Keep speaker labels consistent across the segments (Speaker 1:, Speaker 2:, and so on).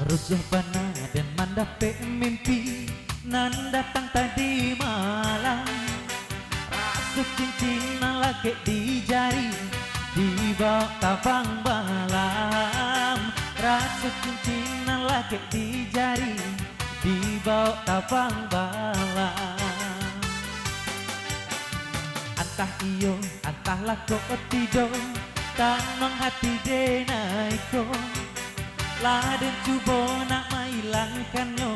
Speaker 1: Rusuh bana dan mendapat mimpi nan datang tadi malam. Rasuk cincin lagi di jari di bawah tabang malam. Rasuk cincin lagi di jari di bawah tabang malam. Antah iyo, antahlah kok tidur tanong hati denaiko. Laden cubo nak mailangkannya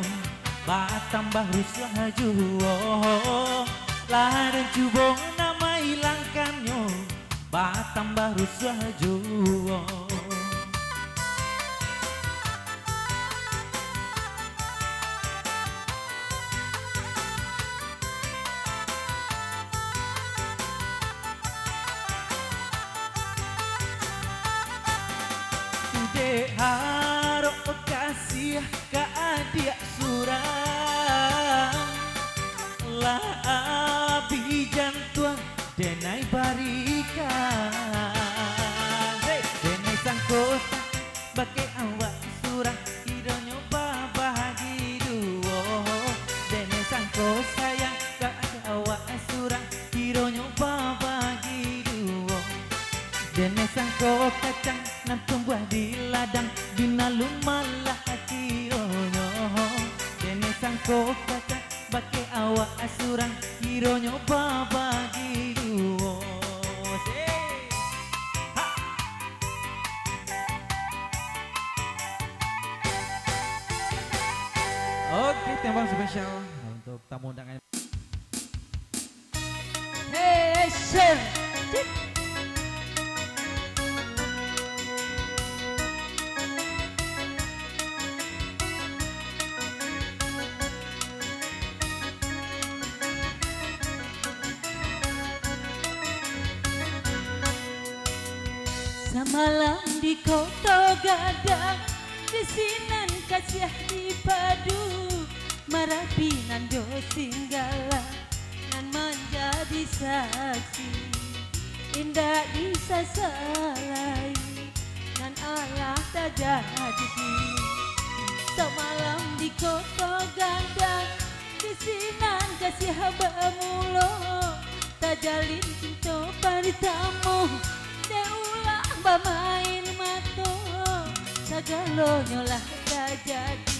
Speaker 1: batambah ruslah juo. Laden cubo nak mailangkannya batambah ruslah juo. Harap kasih ke adik surang lah abi jantuan denai barikan denai sangkota bagai awak surang kira nyoba bahagi duo. Denai sangko sayang ke awak surang kira nyoba bahagi duo. Denai sangko kacang nan tumbuh di ladang dina lumalah kironyo. Dene sangko kata bake awak asurang kironyo bagi duo. Oke, tembang spesial untuk tamu undangan.
Speaker 2: Hey, sir. Semalam di kota gadang desinan kasih dipadu marapi nando singgala nan menjadi saksi indah disasalai nan Allah tak jadi. Semalam di kota gadang desinan kasih bamulo tak jalin cinta paritamu deulah bamain mato sagalonya lah tak jadi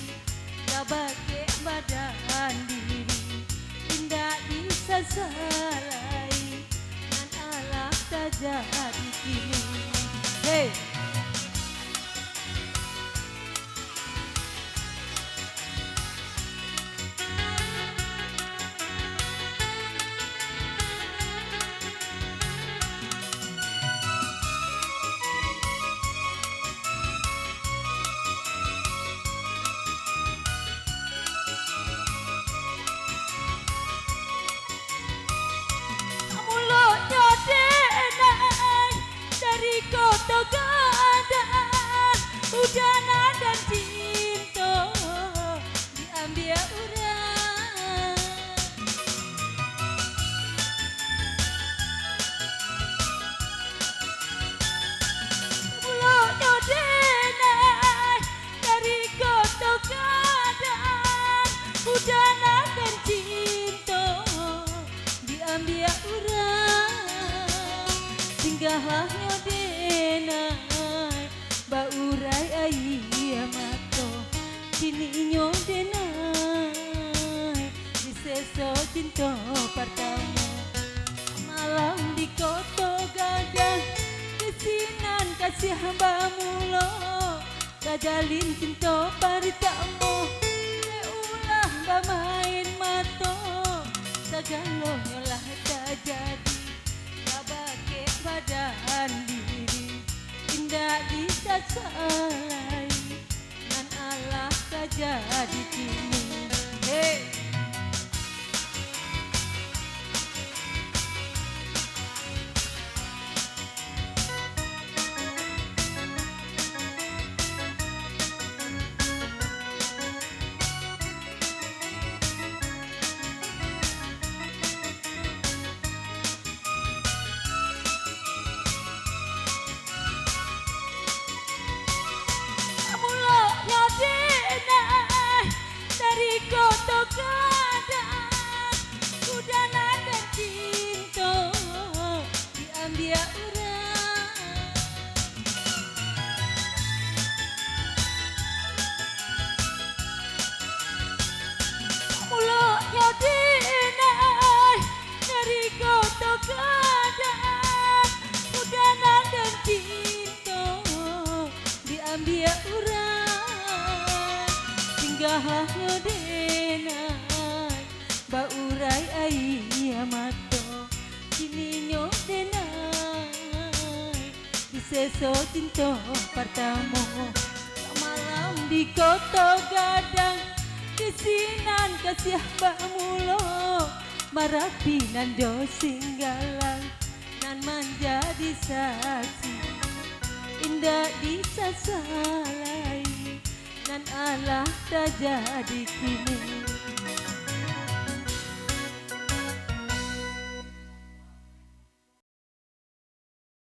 Speaker 2: gak bagi badan diri indah disasalai dan Allah tak jadi kini. Hey. Kota gadang hujanan dan cinta diambil orang. Mulutnya denai dari kota gadang hujanan dan cinta diambil orang. Singgahlah denai baurai ayah mato kini nyo denai diseso cinta pertama. Malam di kota gadang kesinan kasih hamba mulo kajalin cinta paritamu ulah bamain mato sagalonya lah tak jadi gak bagi badan diri indah disasalai nan Allah tak jadi kini. Hey. Mulutnya rahayu denai baurai ai amato kini nyo denai diseso cinta pertama malam di kota gadang kesinan kasih bamulo marapi nan do singgalan nan menjadi saksi indah disasalai nan Allah tak jadi kini